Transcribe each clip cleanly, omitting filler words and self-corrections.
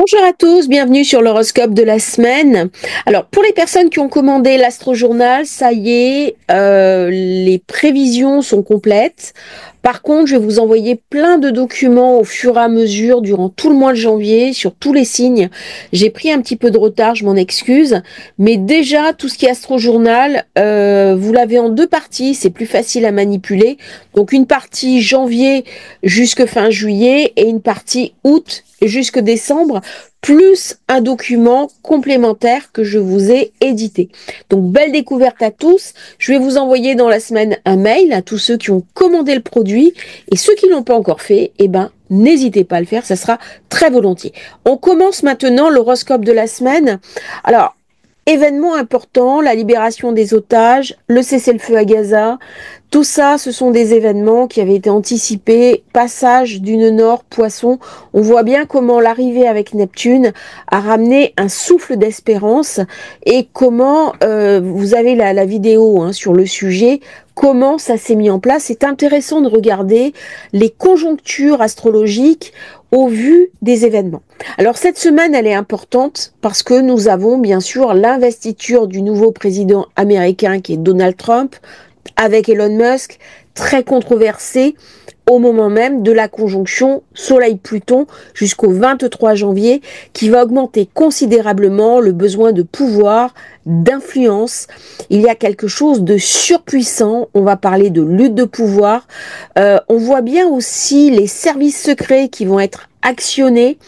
Bonjour à tous, bienvenue sur l'horoscope de la semaine. Alors, pour les personnes qui ont commandé l'Astro-Journal, ça y est, les prévisions sont complètes. Par contre, je vais vous envoyer plein de documents au fur et à mesure durant tout le mois de janvier, sur tous les signes. J'ai pris un petit peu de retard, je m'en excuse. Mais déjà, tout ce qui est Astro-Journal, vous l'avez en deux parties, c'est plus facile à manipuler. Donc, une partie janvier jusque fin juillet et une partie août jusque décembre, plus un document complémentaire que je vous ai édité. Donc, belle découverte à tous. Je vais vous envoyer dans la semaine un mail à tous ceux qui ont commandé le produit et ceux qui ne l'ont pas encore fait, eh ben, n'hésitez pas à le faire, ça sera très volontiers. On commence maintenant l'horoscope de la semaine. Alors, événement important, la libération des otages, le cessez-le-feu à Gaza, tout ça, ce sont des événements qui avaient été anticipés. Passage d'une Nord, Poisson. On voit bien comment l'arrivée avec Neptune a ramené un souffle d'espérance et comment, vous avez la vidéo sur le sujet, comment ça s'est mis en place. C'est intéressant de regarder les conjonctures astrologiques au vu des événements. Alors cette semaine, elle est importante parce que nous avons bien sûr l'investiture du nouveau président américain qui est Donald Trump, avec Elon Musk, très controversé au moment même de la conjonction Soleil-Pluton jusqu'au 23 janvier, qui va augmenter considérablement le besoin de pouvoir, d'influence. Il y a quelque chose de surpuissant, on va parler de lutte de pouvoir. On voit bien aussi les services secrets qui vont être actionnés,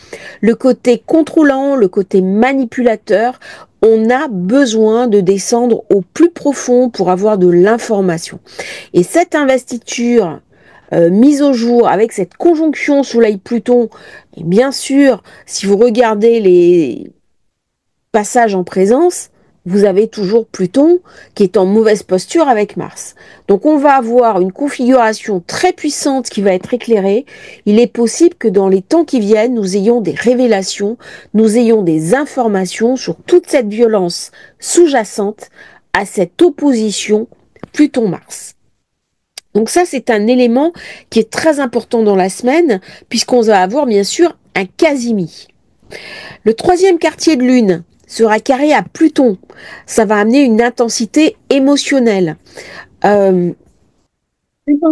le côté contrôlant, le côté manipulateur. On a besoin de descendre au plus profond pour avoir de l'information. Et cette investiture mise au jour avec cette conjonction Soleil-Pluton, et bien sûr, si vous regardez les passages en présence, vous avez toujours Pluton qui est en mauvaise posture avec Mars. Donc on va avoir une configuration très puissante qui va être éclairée. Il est possible que dans les temps qui viennent, nous ayons des révélations, nous ayons des informations sur toute cette violence sous-jacente à cette opposition Pluton-Mars. Donc ça, c'est un élément qui est très important dans la semaine, puisqu'on va avoir bien sûr un quasimi. Le troisième quartier de lune sera carré à Pluton. Ça va amener une intensité émotionnelle. En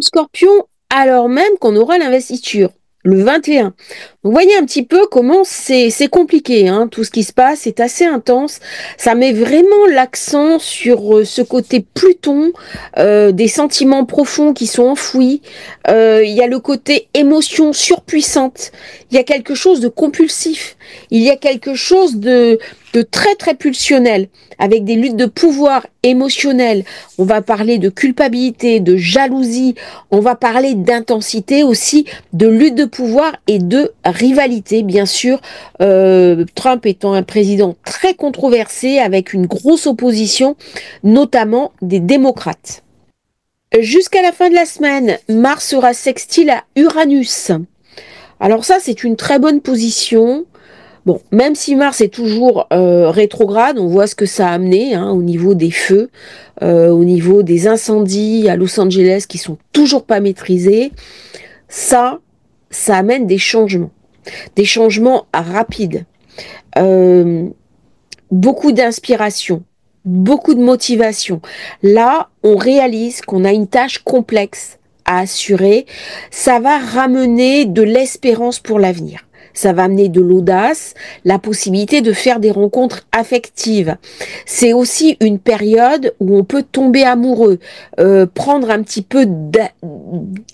Scorpion, alors même qu'on aura l'investiture, le 21. Vous voyez un petit peu comment c'est compliqué, tout ce qui se passe, c'est assez intense. Ça met vraiment l'accent sur ce côté Pluton, des sentiments profonds qui sont enfouis. Il y a le côté émotion surpuissante. Il y a quelque chose de compulsif. Il y a quelque chose de très très pulsionnel, avec des luttes de pouvoir émotionnelles. On va parler de culpabilité, de jalousie. On va parler d'intensité aussi, de lutte de pouvoir et de rivalité, bien sûr. Trump étant un président très controversé, avec une grosse opposition, notamment des démocrates. Jusqu'à la fin de la semaine, Mars sera sextile à Uranus. Alors ça, c'est une très bonne position. Bon, même si Mars est toujours rétrograde, on voit ce que ça a amené au niveau des feux, au niveau des incendies à Los Angeles qui sont toujours pas maîtrisés. Ça amène des changements rapides, beaucoup d'inspiration, beaucoup de motivation. Là, on réalise qu'on a une tâche complexe à assurer. Ça va ramener de l'espérance pour l'avenir. Ça va amener de l'audace, la possibilité de faire des rencontres affectives. C'est aussi une période où on peut tomber amoureux, prendre un petit peu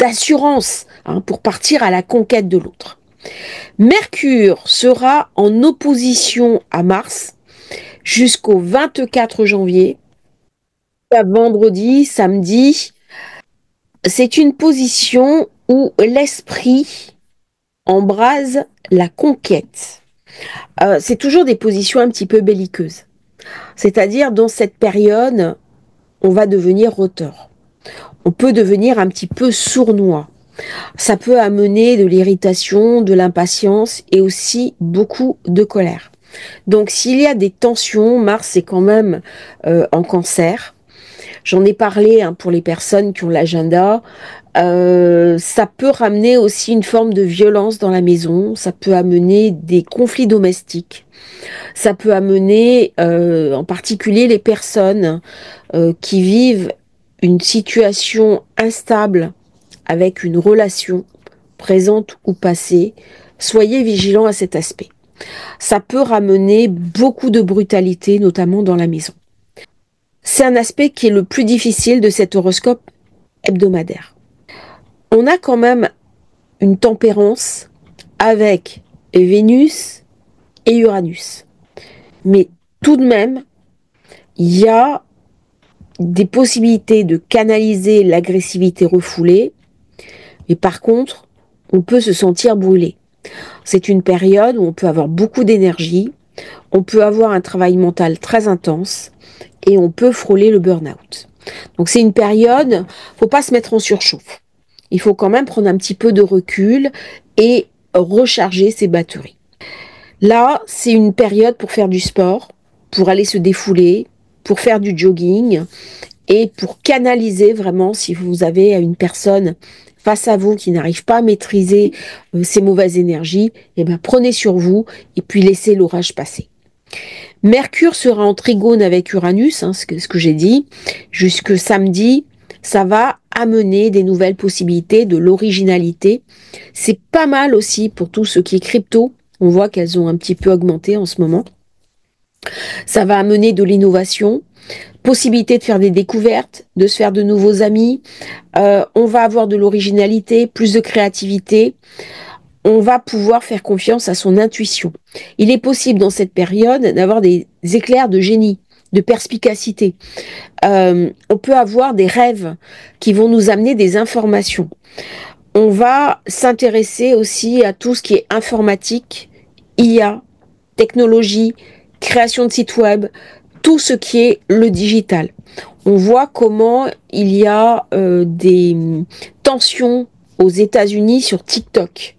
d'assurance pour partir à la conquête de l'autre. Mercure sera en opposition à Mars jusqu'au 24 janvier. À vendredi, samedi, c'est une position où l'esprit embrase la conquête. C'est toujours des positions un petit peu belliqueuses. C'est-à-dire, dans cette période, on va devenir retors. On peut devenir un petit peu sournois. Ça peut amener de l'irritation, de l'impatience et aussi beaucoup de colère. Donc, s'il y a des tensions, Mars est quand même en Cancer. J'en ai parlé hein, pour les personnes qui ont l'agenda. Ça peut ramener aussi une forme de violence dans la maison, ça peut amener des conflits domestiques, ça peut amener en particulier les personnes qui vivent une situation instable avec une relation présente ou passée. Soyez vigilants à cet aspect. Ça peut ramener beaucoup de brutalité, notamment dans la maison. C'est un aspect qui est le plus difficile de cet horoscope hebdomadaire. On a quand même une tempérance avec Vénus et Uranus. Mais tout de même, il y a des possibilités de canaliser l'agressivité refoulée, mais par contre, on peut se sentir brûlé. C'est une période où on peut avoir beaucoup d'énergie, on peut avoir un travail mental très intense et on peut frôler le burn-out. Donc c'est une période, faut pas se mettre en surchauffe. Il faut quand même prendre un petit peu de recul et recharger ses batteries. Là, c'est une période pour faire du sport, pour aller se défouler, pour faire du jogging et pour canaliser vraiment si vous avez une personne face à vous qui n'arrive pas à maîtriser ces mauvaises énergies, eh ben prenez sur vous et puis laissez l'orage passer. Mercure sera en trigone avec Uranus, hein, ce que j'ai dit, jusque samedi. Ça va amener des nouvelles possibilités, de l'originalité. C'est pas mal aussi pour tout ce qui est crypto. On voit qu'elles ont un petit peu augmenté en ce moment. Ça va amener de l'innovation, possibilité de faire des découvertes, de se faire de nouveaux amis. On va avoir de l'originalité, plus de créativité. On va pouvoir faire confiance à son intuition. Il est possible dans cette période d'avoir des éclairs de génie, de perspicacité. On peut avoir des rêves qui vont nous amener des informations. On va s'intéresser aussi à tout ce qui est informatique, IA, technologie, création de sites web, tout ce qui est le digital. On voit comment il y a des tensions aux États-Unis sur TikTok.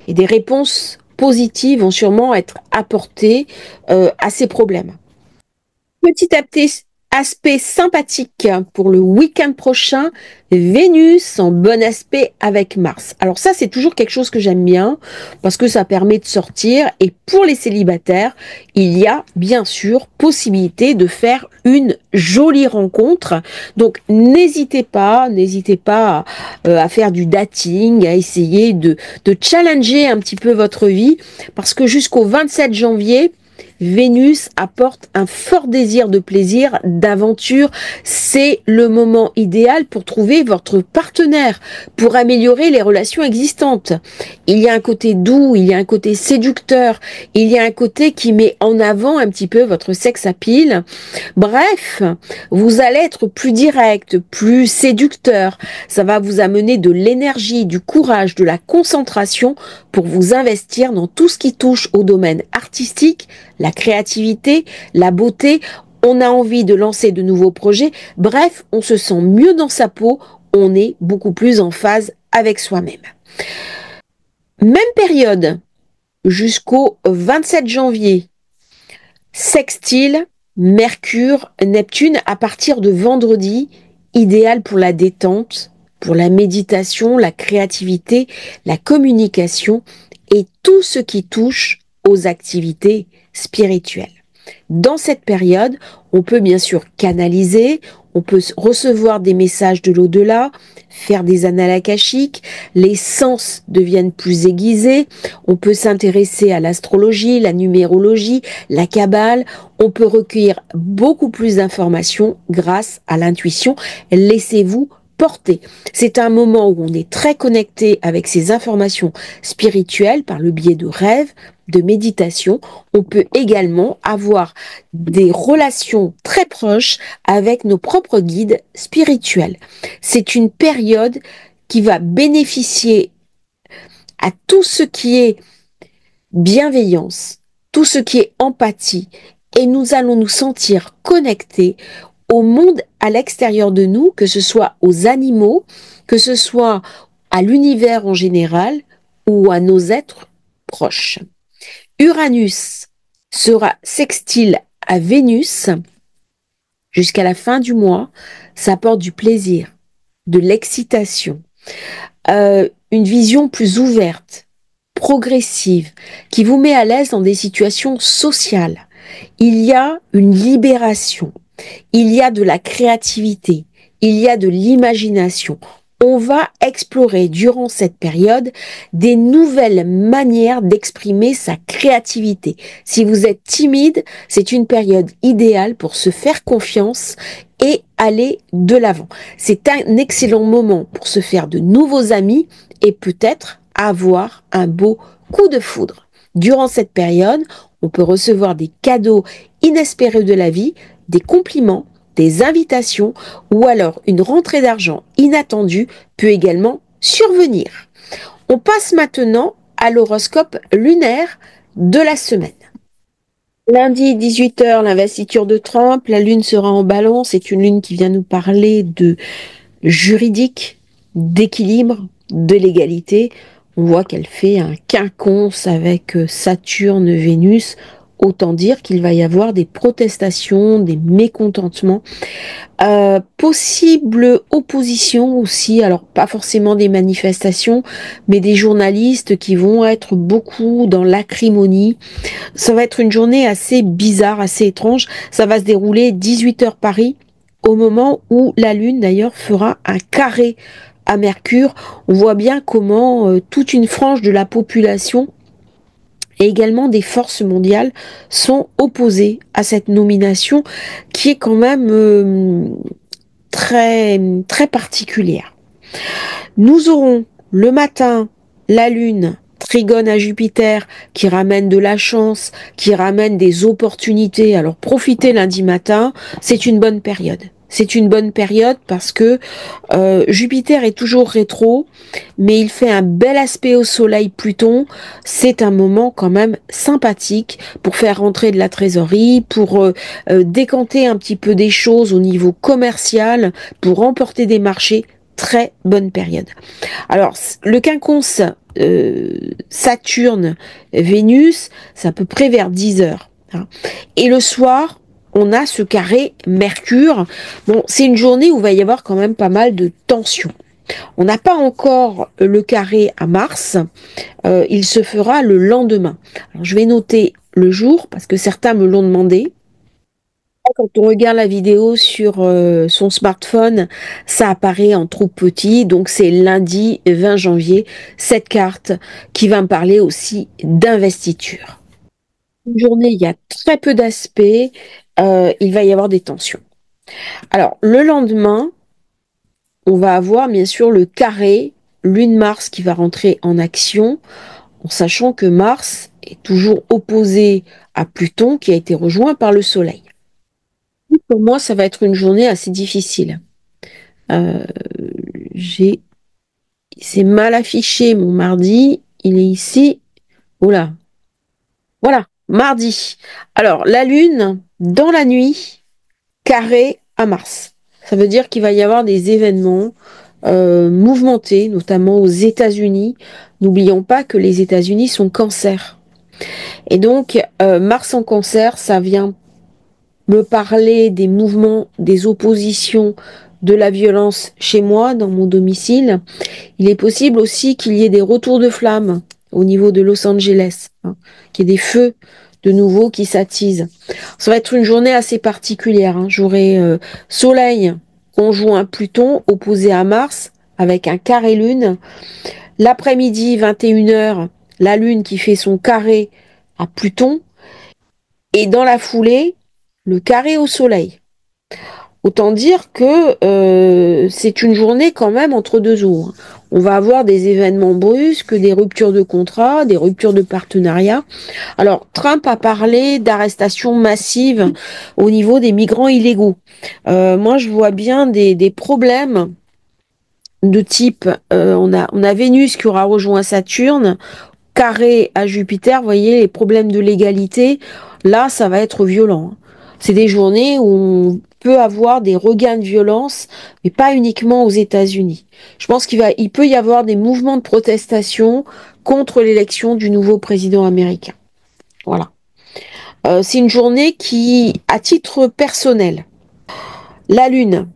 Et des réponses positives vont sûrement être apportées à ces problèmes. Petit aspect sympathique pour le week-end prochain, Vénus en bon aspect avec Mars. Alors ça, c'est toujours quelque chose que j'aime bien parce que ça permet de sortir. Et pour les célibataires, il y a bien sûr possibilité de faire une jolie rencontre. Donc n'hésitez pas à faire du dating, à essayer de challenger un petit peu votre vie parce que jusqu'au 27 janvier, Vénus apporte un fort désir de plaisir, d'aventure. C'est le moment idéal pour trouver votre partenaire, pour améliorer les relations existantes. Il y a un côté doux, il y a un côté séducteur, il y a un côté qui met en avant un petit peu votre sex appeal. Bref, vous allez être plus direct, plus séducteur. Ça va vous amener de l'énergie, du courage, de la concentration pour vous investir dans tout ce qui touche au domaine artistique, la créativité, la beauté. On a envie de lancer de nouveaux projets. Bref, on se sent mieux dans sa peau. On est beaucoup plus en phase avec soi-même. Même période jusqu'au 27 janvier. Sextile, Mercure, Neptune à partir de vendredi, idéal pour la détente, pour la méditation, la créativité, la communication et tout ce qui touche aux activités spirituelles. Dans cette période, on peut bien sûr canaliser, on peut recevoir des messages de l'au-delà, faire des annales akashiques, les sens deviennent plus aiguisés, on peut s'intéresser à l'astrologie, la numérologie, la kabbale, on peut recueillir beaucoup plus d'informations grâce à l'intuition. Laissez-vous porter. C'est un moment où on est très connecté avec ces informations spirituelles par le biais de rêves, de méditation. On peut également avoir des relations très proches avec nos propres guides spirituels. C'est une période qui va bénéficier à tout ce qui est bienveillance, tout ce qui est empathie, et nous allons nous sentir connectés au monde à l'extérieur de nous, que ce soit aux animaux, que ce soit à l'univers en général ou à nos êtres proches. Uranus sera sextile à Vénus jusqu'à la fin du mois, ça apporte du plaisir, de l'excitation, une vision plus ouverte, progressive, qui vous met à l'aise dans des situations sociales. Il y a une libération, il y a de la créativité, il y a de l'imagination. On va explorer durant cette période des nouvelles manières d'exprimer sa créativité. Si vous êtes timide, c'est une période idéale pour se faire confiance et aller de l'avant. C'est un excellent moment pour se faire de nouveaux amis et peut-être avoir un beau coup de foudre. Durant cette période, on peut recevoir des cadeaux inespérés de la vie, des compliments, des invitations ou alors une rentrée d'argent inattendue peut également survenir. On passe maintenant à l'horoscope lunaire de la semaine. Lundi 18h, l'investiture de Trump, la lune sera en balance, c'est une lune qui vient nous parler de juridique, d'équilibre, de l'égalité. On voit qu'elle fait un quinconce avec Saturne, Vénus. Autant dire qu'il va y avoir des protestations, des mécontentements, possible opposition aussi, alors pas forcément des manifestations, mais des journalistes qui vont être beaucoup dans l'acrimonie. Ça va être une journée assez bizarre, assez étrange. Ça va se dérouler 18h Paris, au moment où la Lune d'ailleurs fera un carré à Mercure. On voit bien comment toute une frange de la population et également des forces mondiales sont opposées à cette nomination qui est quand même très, très particulière. Nous aurons le matin la Lune trigone à Jupiter qui ramène de la chance, qui ramène des opportunités. Alors profitez lundi matin, c'est une bonne période. C'est une bonne période parce que Jupiter est toujours rétro, mais il fait un bel aspect au Soleil Pluton. C'est un moment quand même sympathique pour faire rentrer de la trésorerie, pour décanter un petit peu des choses au niveau commercial, pour remporter des marchés. Très bonne période. Alors, le quinconce Saturne-Vénus, c'est à peu près vers 10 heures. Hein. Et le soir, on a ce carré Mercure. Bon, c'est une journée où il va y avoir quand même pas mal de tensions. On n'a pas encore le carré à Mars. Il se fera le lendemain. Alors, je vais noter le jour parce que certains me l'ont demandé. Quand on regarde la vidéo sur son smartphone, ça apparaît en trop petit, donc c'est lundi 20 janvier, cette carte qui va me parler aussi d'investiture. Une journée, il y a très peu d'aspects, il va y avoir des tensions. Alors, le lendemain, on va avoir bien sûr le carré Lune-Mars qui va rentrer en action, en sachant que Mars est toujours opposé à Pluton qui a été rejoint par le Soleil. Pour moi, ça va être une journée assez difficile. Euh, j'ai, c'est mal affiché mon mardi. Il est ici. Oula. Voilà, mardi. Alors, la Lune, dans la nuit, carré à Mars. Ça veut dire qu'il va y avoir des événements mouvementés, notamment aux États-Unis. N'oublions pas que les États-Unis sont cancer. Et donc, Mars en cancer, ça vient me parler des mouvements, des oppositions, de la violence chez moi, dans mon domicile. Il est possible aussi qu'il y ait des retours de flammes au niveau de Los Angeles, hein, qu'il y ait des feux de nouveau qui s'attisent. Ça va être une journée assez particulière. Hein. J'aurai Soleil conjoint Pluton opposé à Mars avec un carré lune. L'après-midi, 21h, la lune qui fait son carré à Pluton. Et dans la foulée, le carré au Soleil. Autant dire que c'est une journée quand même entre deux eaux. On va avoir des événements brusques, des ruptures de contrat, des ruptures de partenariat. Alors, Trump a parlé d'arrestations massives au niveau des migrants illégaux. Moi, je vois bien des problèmes de type, on a Vénus qui aura rejoint Saturne, carré à Jupiter, vous voyez, les problèmes de légalité, là, ça va être violent. C'est des journées où on peut avoir des regains de violence, mais pas uniquement aux États-Unis. Je pense il peut y avoir des mouvements de protestation contre l'élection du nouveau président américain. Voilà. C'est une journée qui, à titre personnel, La Lune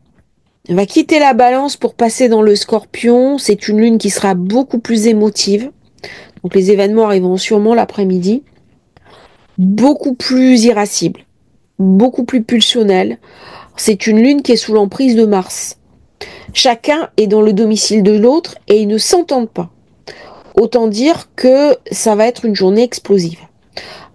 va quitter la Balance pour passer dans le Scorpion. C'est une Lune qui sera beaucoup plus émotive. Donc les événements arriveront sûrement l'après-midi. Beaucoup plus irascible, beaucoup plus pulsionnelle. C'est une Lune qui est sous l'emprise de Mars. Chacun est dans le domicile de l'autre et ils ne s'entendent pas. Autant dire que ça va être une journée explosive.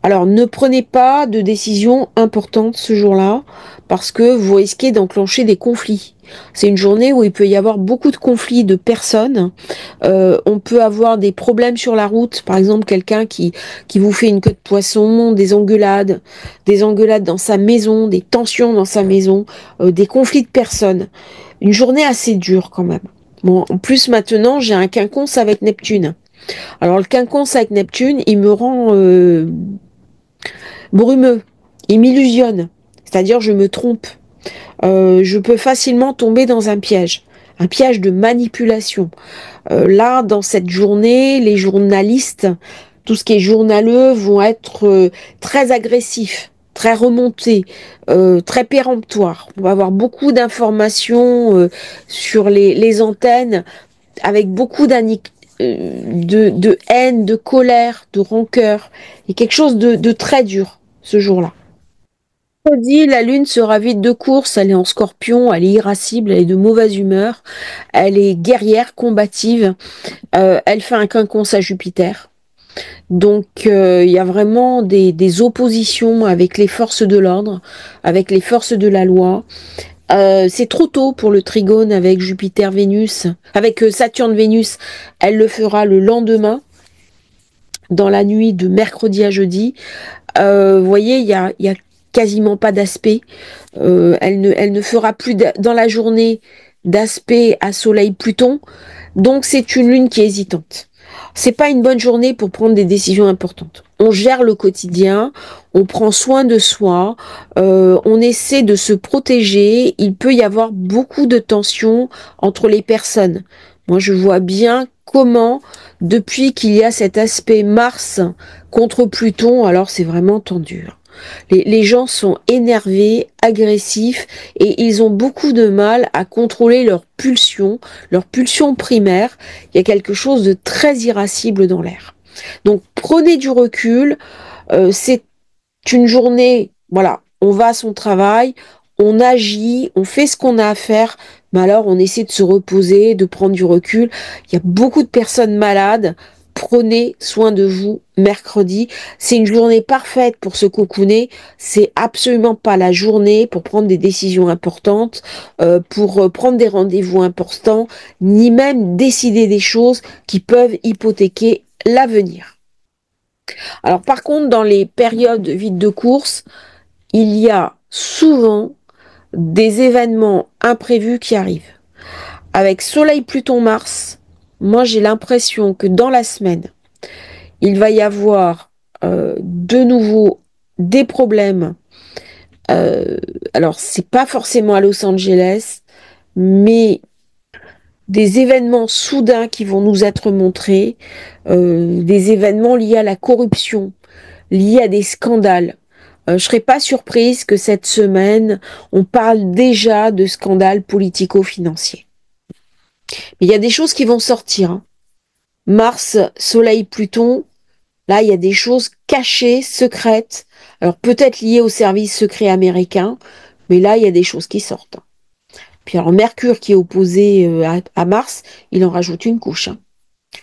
Alors ne prenez pas de décisions importantes ce jour-là parce que vous risquez d'enclencher des conflits. C'est une journée où il peut y avoir beaucoup de conflits de personnes. On peut avoir des problèmes sur la route, par exemple quelqu'un qui vous fait une queue de poisson, des engueulades dans sa maison, des tensions dans sa maison, des conflits de personnes. Une journée assez dure quand même. Bon, en plus maintenant j'ai un quinconce avec Neptune. Alors le quinconce avec Neptune, il me rend brumeux, il m'illusionne, c'est-à-dire je me trompe. Je peux facilement tomber dans un piège de manipulation. Là, dans cette journée, les journalistes, tout ce qui est journaleux, vont être très agressifs, très remontés, très péremptoires. On va avoir beaucoup d'informations sur les antennes, avec beaucoup de haine, de colère, de rancœur, et quelque chose de très dur ce jour-là. Dit, la lune sera vite de course, elle est en scorpion, elle est irascible, elle est de mauvaise humeur, elle est guerrière, combative, elle fait un quinconce à Jupiter. Donc il y a vraiment des oppositions avec les forces de l'ordre, avec les forces de la loi. C'est trop tôt pour le trigone avec Jupiter-Vénus, avec Saturne-Vénus, elle le fera le lendemain, dans la nuit de mercredi à jeudi. Vous voyez, il y a quasiment pas d'aspect. Elle ne fera plus dans la journée d'aspect à Soleil-Pluton. Donc c'est une lune qui est hésitante. C'est pas une bonne journée pour prendre des décisions importantes. On gère le quotidien, on prend soin de soi, on essaie de se protéger. Il peut y avoir beaucoup de tensions entre les personnes. Moi, je vois bien comment, depuis qu'il y a cet aspect Mars contre Pluton, alors c'est vraiment tendu. Les gens sont énervés, agressifs et ils ont beaucoup de mal à contrôler leurs pulsions primaires. Il y a quelque chose de très irascible dans l'air. Donc prenez du recul. C'est une journée, voilà, on va à son travail, on agit, on fait ce qu'on a à faire, mais alors on essaie de se reposer, de prendre du recul. Il y a beaucoup de personnes malades. Prenez soin de vous mercredi. C'est une journée parfaite pour se cocooner. C'est absolument pas la journée pour prendre des décisions importantes, pour prendre des rendez-vous importants, ni même décider des choses qui peuvent hypothéquer l'avenir. Alors par contre, dans les périodes vides de course, il y a souvent des événements imprévus qui arrivent. Avec Soleil, Pluton, Mars, moi j'ai l'impression que dans la semaine, il va y avoir de nouveau des problèmes. Euh, alors c'est pas forcément à Los Angeles, mais des événements soudains qui vont nous être montrés, des événements liés à la corruption, liés à des scandales. Je serais pas surprise que cette semaine, on parle déjà de scandales politico-financiers. Mais il y a des choses qui vont sortir, hein. Mars, Soleil, Pluton, là, il y a des choses cachées, secrètes. Alors peut-être liées au service secret américain, mais là, il y a des choses qui sortent. Puis alors Mercure qui est opposé à Mars, il en rajoute une couche, hein.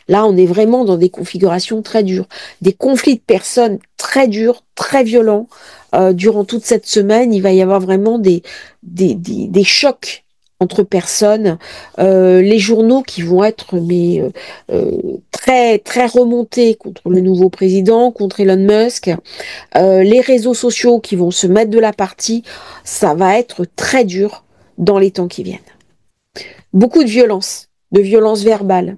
Là, on est vraiment dans des configurations très dures, des conflits de personnes très durs, très violents. Durant toute cette semaine, il va y avoir vraiment des chocs entre personnes, les journaux qui vont être très très remontés contre le nouveau président, contre Elon Musk, les réseaux sociaux qui vont se mettre de la partie. Ça va être très dur dans les temps qui viennent. Beaucoup de violence verbale,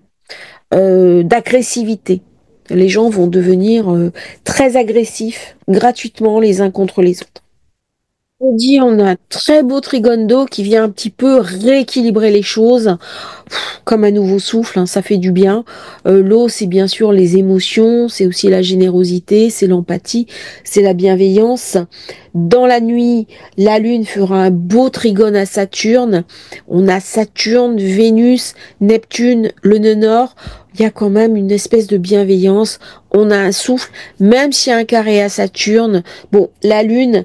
d'agressivité. Les gens vont devenir très agressifs gratuitement les uns contre les autres. Vendredi, on a un très beau trigone d'eau qui vient un petit peu rééquilibrer les choses, comme un nouveau souffle, hein, ça fait du bien. L'eau, c'est bien sûr les émotions, c'est aussi la générosité, c'est l'empathie, c'est la bienveillance. Dans la nuit, la Lune fera un beau trigone à Saturne. On a Saturne, Vénus, Neptune, le nœud nord. Il y a quand même une espèce de bienveillance. On a un souffle, même s'il y a un carré à Saturne. Bon, la Lune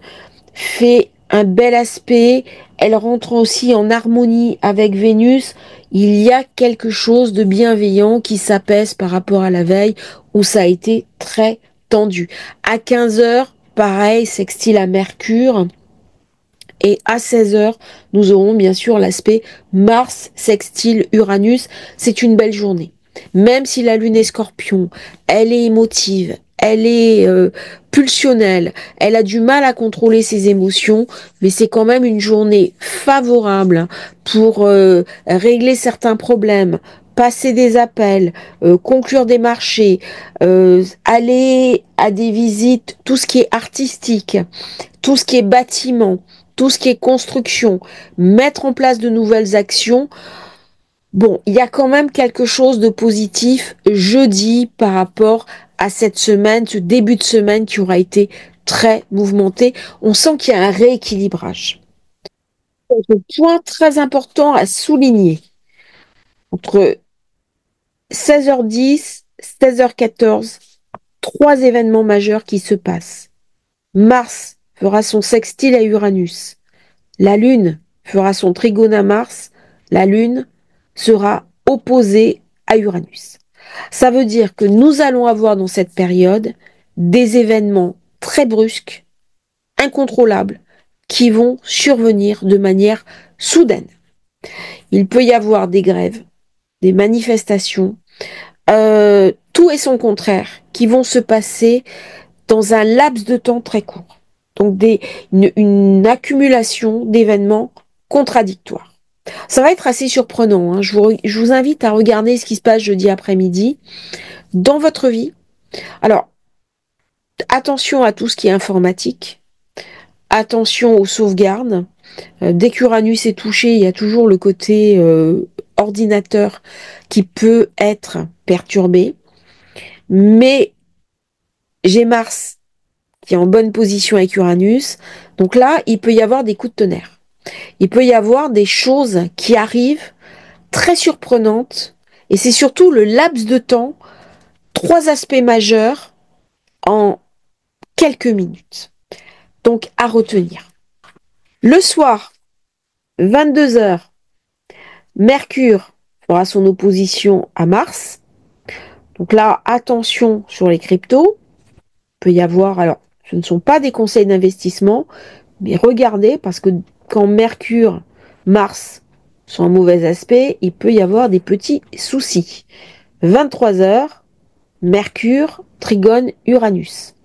fait un bel aspect, elle rentre aussi en harmonie avec Vénus, il y a quelque chose de bienveillant qui s'apaise par rapport à la veille où ça a été très tendu. À 15 heures, pareil, sextile à Mercure. Et à 16 heures, nous aurons bien sûr l'aspect Mars sextile Uranus. C'est une belle journée. Même si la Lune est Scorpion, elle est émotive, elle est pulsionnelle, elle a du mal à contrôler ses émotions, mais c'est quand même une journée favorable pour régler certains problèmes, passer des appels, conclure des marchés, aller à des visites, tout ce qui est artistique, tout ce qui est bâtiment, tout ce qui est construction, mettre en place de nouvelles actions. Bon, il y a quand même quelque chose de positif jeudi par rapport à cette semaine, ce début de semaine qui aura été très mouvementé. On sent qu'il y a un rééquilibrage. Un point très important à souligner, entre 16h10, 16h14, trois événements majeurs qui se passent. Mars fera son sextile à Uranus. La Lune fera son trigone à Mars, la Lune sera opposée à Uranus. Ça veut dire que nous allons avoir dans cette période des événements très brusques, incontrôlables, qui vont survenir de manière soudaine. Il peut y avoir des grèves, des manifestations, tout et son contraire, qui vont se passer dans un laps de temps très court. Donc une accumulation d'événements contradictoires. Ça va être assez surprenant, hein. Je vous invite à regarder ce qui se passe jeudi après-midi dans votre vie. Alors, attention à tout ce qui est informatique, attention aux sauvegardes. Dès qu'Uranus est touché, il y a toujours le côté ordinateur qui peut être perturbé. Mais j'ai Mars qui est en bonne position avec Uranus. Donc là, il peut y avoir des coups de tonnerre. Il peut y avoir des choses qui arrivent très surprenantes. Et c'est surtout le laps de temps, trois aspects majeurs en quelques minutes. Donc à retenir. Le soir, 22 heures, Mercure fera son opposition à Mars. Donc là, attention sur les cryptos. Il peut y avoir, alors, ce ne sont pas des conseils d'investissement, mais regardez, parce que quand Mercure, Mars sont en mauvais aspect, il peut y avoir des petits soucis. 23 heures, Mercure, Trigone, Uranus.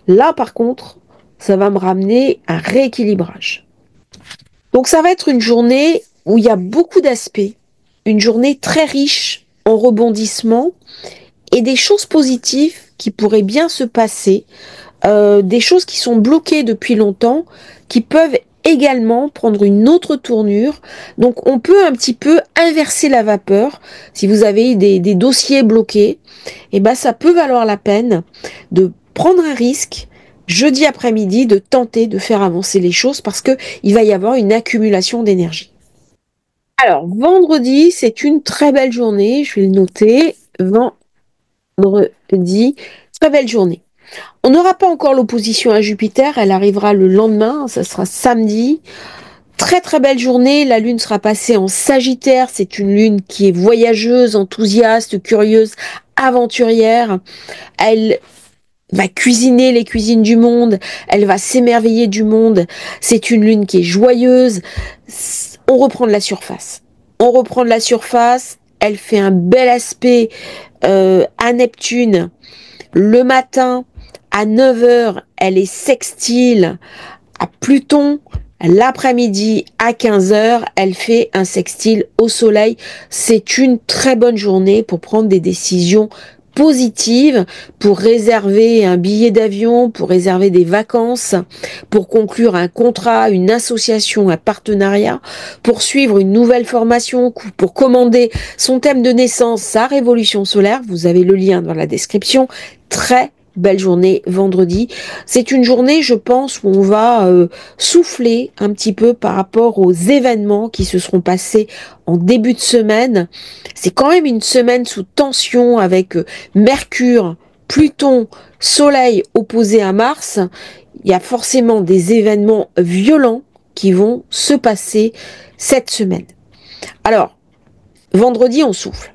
Là, par contre, ça va me ramener un rééquilibrage. Donc ça va être une journée où il y a beaucoup d'aspects, une journée très riche en rebondissements et des choses positives qui pourraient bien se passer, des choses qui sont bloquées depuis longtemps, qui peuvent également prendre une autre tournure. Donc on peut un petit peu inverser la vapeur. Si vous avez des dossiers bloqués, et ben ça peut valoir la peine de prendre un risque jeudi après-midi, de tenter de faire avancer les choses parce que il va y avoir une accumulation d'énergie. Alors vendredi, c'est une très belle journée, je vais le noter. Vendredi, très belle journée. On n'aura pas encore l'opposition à Jupiter, elle arrivera le lendemain, ça sera samedi. Très très belle journée, la lune sera passée en Sagittaire, c'est une lune qui est voyageuse, enthousiaste, curieuse, aventurière. Elle va cuisiner les cuisines du monde, elle va s'émerveiller du monde. C'est une lune qui est joyeuse. On reprend de la surface. On reprend de la surface, elle fait un bel aspect à Neptune. Le matin, à 9 heures, elle est sextile à Pluton. L'après-midi, à 15 heures, elle fait un sextile au Soleil. C'est une très bonne journée pour prendre des décisions positive pour réserver un billet d'avion, pour réserver des vacances, pour conclure un contrat, une association, un partenariat, pour suivre une nouvelle formation, pour commander son thème de naissance, sa révolution solaire. Vous avez le lien dans la description. Très belle journée vendredi. C'est une journée, je pense, où on va souffler un petit peu par rapport aux événements qui se seront passés en début de semaine. C'est quand même une semaine sous tension avec Mercure, Pluton, Soleil opposé à Mars. Il y a forcément des événements violents qui vont se passer cette semaine. Alors, vendredi, on souffle.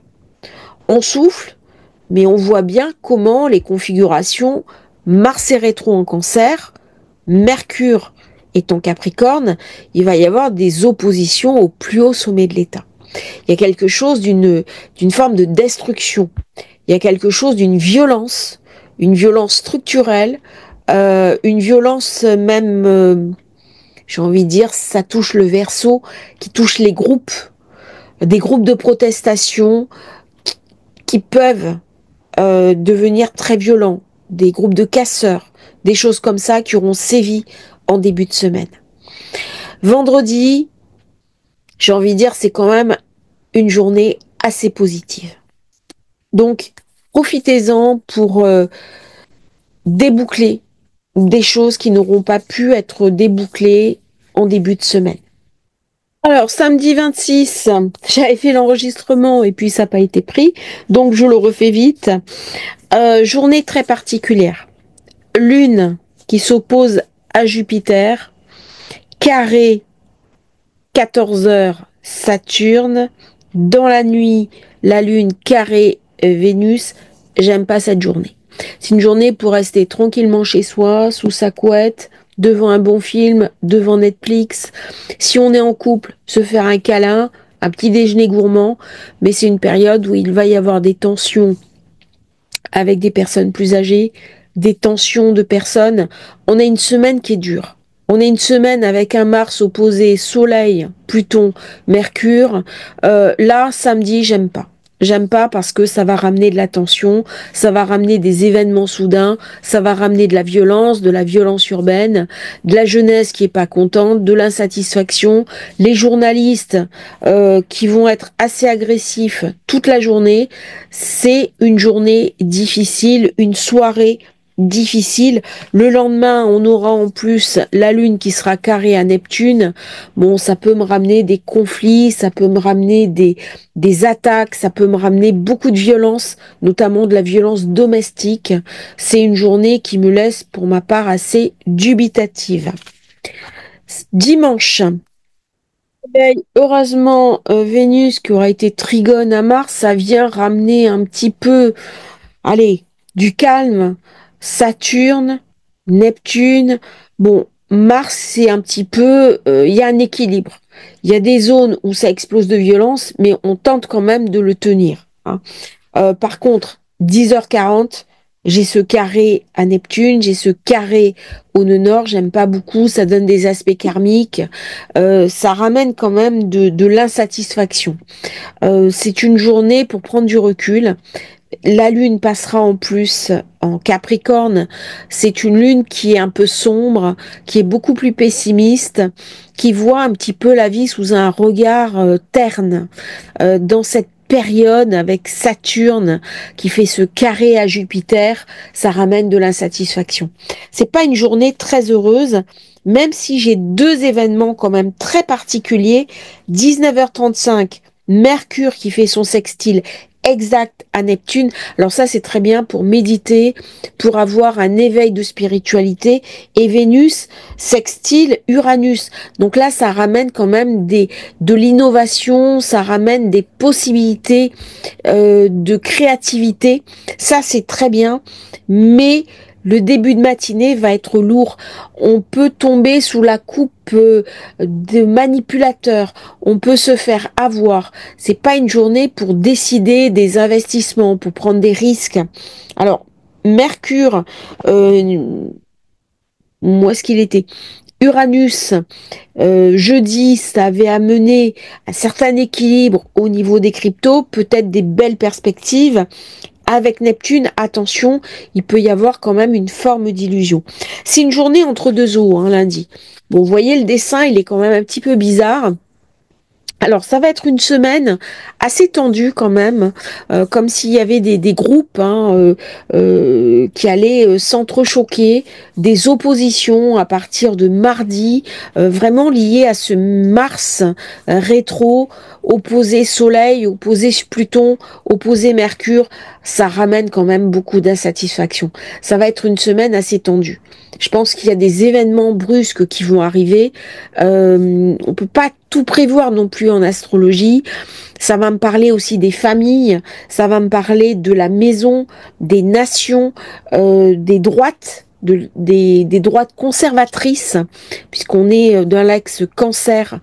On souffle, mais on voit bien comment les configurations Mars est rétro en Cancer, Mercure est en Capricorne, il va y avoir des oppositions au plus haut sommet de l'État. Il y a quelque chose d'une forme de destruction. Il y a quelque chose d'une violence, une violence structurelle, une violence même, j'ai envie de dire, ça touche le Verseau, qui touche les groupes, des groupes de protestation qui peuvent devenir très violents, des groupes de casseurs, des choses comme ça qui auront sévi en début de semaine. Vendredi, j'ai envie de dire, c'est quand même une journée assez positive. Donc, profitez-en pour déboucler des choses qui n'auront pas pu être débouclées en début de semaine. Alors, samedi 26, j'avais fait l'enregistrement et puis ça n'a pas été pris, donc je le refais vite. Journée très particulière. Lune qui s'oppose à Jupiter, carré 14 heures Saturne, dans la nuit, la Lune carré Vénus. J'aime pas cette journée. C'est une journée pour rester tranquillement chez soi, sous sa couette, devant un bon film, devant Netflix. Si on est en couple, se faire un câlin, un petit déjeuner gourmand, mais c'est une période où il va y avoir des tensions avec des personnes plus âgées, des tensions de personnes. On a une semaine qui est dure. On a une semaine avec un Mars opposé Soleil, Pluton, Mercure. Là, samedi, j'aime pas. J'aime pas parce que ça va ramener de la tension, ça va ramener des événements soudains, ça va ramener de la violence urbaine, de la jeunesse qui est pas contente, de l'insatisfaction, les journalistes qui vont être assez agressifs toute la journée. C'est une journée difficile, une soirée difficile. Le lendemain, on aura en plus la Lune qui sera carrée à Neptune. Bon, ça peut me ramener des conflits, ça peut me ramener des attaques, ça peut me ramener beaucoup de violence, notamment de la violence domestique. C'est une journée qui me laisse, pour ma part, assez dubitative. Dimanche. Heureusement, Vénus qui aura été trigone à Mars, ça vient ramener un petit peu, allez, du calme. Saturne, Neptune, bon, Mars, c'est un petit peu, il y a un équilibre. Il y a des zones où ça explose de violence, mais on tente quand même de le tenir, hein. Par contre, 10h40, j'ai ce carré à Neptune, j'ai ce carré au nœud nord, j'aime pas beaucoup, ça donne des aspects karmiques, ça ramène quand même de l'insatisfaction. C'est une journée pour prendre du recul. La lune passera en plus en Capricorne. C'est une lune qui est un peu sombre, qui est beaucoup plus pessimiste, qui voit un petit peu la vie sous un regard terne. Dans cette période avec Saturne qui fait ce carré à Jupiter, ça ramène de l'insatisfaction. C'est pas une journée très heureuse, même si j'ai deux événements quand même très particuliers. 19h35, Mercure qui fait son sextile exact à Neptune. Alors ça, c'est très bien pour méditer, pour avoir un éveil de spiritualité. Et Vénus sextile Uranus. Donc là, ça ramène quand même de l'innovation, ça ramène des possibilités de créativité. Ça, c'est très bien. Mais le début de matinée va être lourd. On peut tomber sous la coupe de manipulateurs. On peut se faire avoir. C'est pas une journée pour décider des investissements, pour prendre des risques. Alors, Mercure, où est-ce qu'il était? Uranus, jeudi, ça avait amené un certain équilibre au niveau des cryptos, peut-être des belles perspectives. avec Neptune, attention, il peut y avoir quand même une forme d'illusion. C'est une journée entre deux eaux, hein, lundi. Bon, vous voyez, le dessin, il est quand même un petit peu bizarre. Alors, ça va être une semaine assez tendue quand même, comme s'il y avait des groupes hein, qui allaient s'entrechoquer, des oppositions à partir de mardi, vraiment liées à ce Mars rétro, opposé Soleil, opposé Pluton, opposé Mercure. Ça ramène quand même beaucoup d'insatisfaction. Ça va être une semaine assez tendue. Je pense qu'il y a des événements brusques qui vont arriver. On peut pas tout prévoir non plus en astrologie. Ça va me parler aussi des familles, ça va me parler de la maison, des nations, des droites, des droites conservatrices, puisqu'on est dans l'axe Cancer,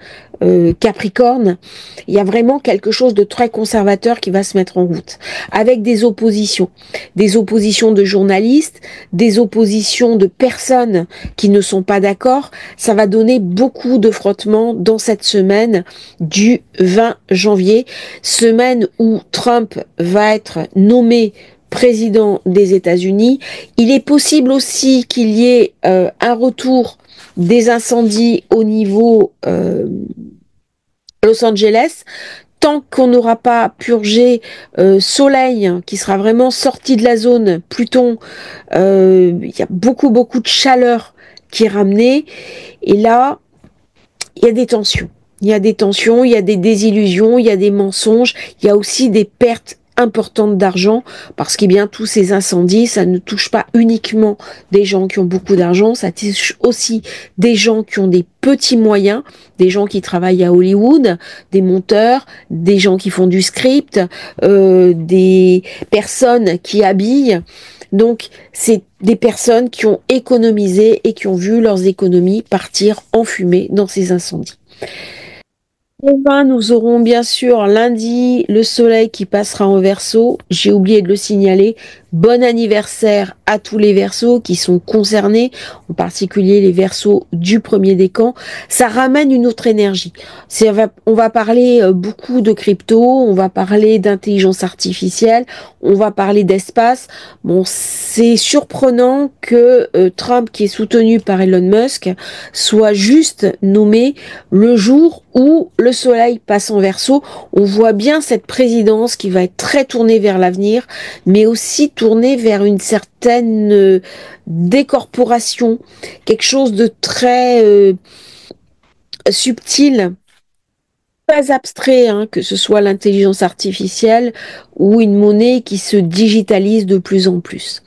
Capricorne. Il y a vraiment quelque chose de très conservateur qui va se mettre en route, avec des oppositions de journalistes, des oppositions de personnes qui ne sont pas d'accord. Ça va donner beaucoup de frottements dans cette semaine du 20 janvier, semaine où Trump va être nommé président des États-Unis. Il est possible aussi qu'il y ait un retour des incendies au niveau Los Angeles. Tant qu'on n'aura pas purgé Soleil, qui sera vraiment sorti de la zone, Pluton, il y a beaucoup de chaleur qui est ramenée. Et là, il y a des tensions. Il y a des tensions, il y a des désillusions, il y a des mensonges, il y a aussi des pertes importantes d'argent, parce que bien tous ces incendies, ça ne touche pas uniquement des gens qui ont beaucoup d'argent, ça touche aussi des gens qui ont des petits moyens, des gens qui travaillent à Hollywood, des monteurs, des gens qui font du script, des personnes qui habillent. Donc, c'est des personnes qui ont économisé et qui ont vu leurs économies partir en fumée dans ces incendies. Enfin, nous aurons bien sûr lundi le soleil qui passera en Verseau. J'ai oublié de le signaler. Bon anniversaire à tous les Verseaux qui sont concernés, en particulier les Verseaux du premier décan. Ça ramène une autre énergie. On va parler beaucoup de crypto, on va parler d'intelligence artificielle, on va parler d'espace. Bon, c'est surprenant que Trump, qui est soutenu par Elon Musk, soit juste nommé le jour où le soleil passe en Verseau. On voit bien cette présidence qui va être très tournée vers l'avenir, mais aussi tournée vers une certaine décorporation, quelque chose de très subtil, pas abstrait, hein, que ce soit l'intelligence artificielle ou une monnaie qui se digitalise de plus en plus.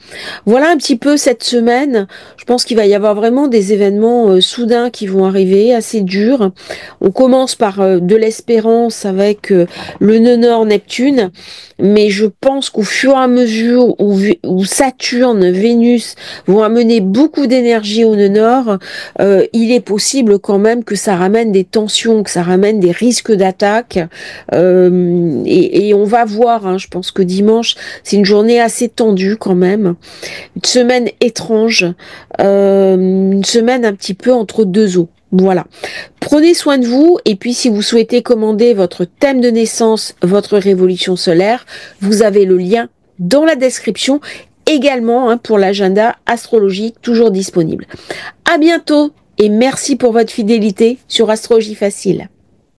Voilà un petit peu cette semaine. Je pense qu'il va y avoir vraiment des événements soudains qui vont arriver, assez durs. On commence par de l'espérance avec le nœud nord Neptune, mais je pense qu'au fur et à mesure où Saturne, Vénus vont amener beaucoup d'énergie au nœud nord, il est possible quand même que ça ramène des tensions, que ça ramène des risques d'attaque. Et on va voir, hein, je pense que dimanche, c'est une journée assez tendue quand même. Une semaine étrange, une semaine un petit peu entre deux eaux. Voilà. Prenez soin de vous et puis si vous souhaitez commander votre thème de naissance, votre révolution solaire, vous avez le lien dans la description également hein, pour l'agenda astrologique toujours disponible. À bientôt et merci pour votre fidélité sur Astrologie Facile.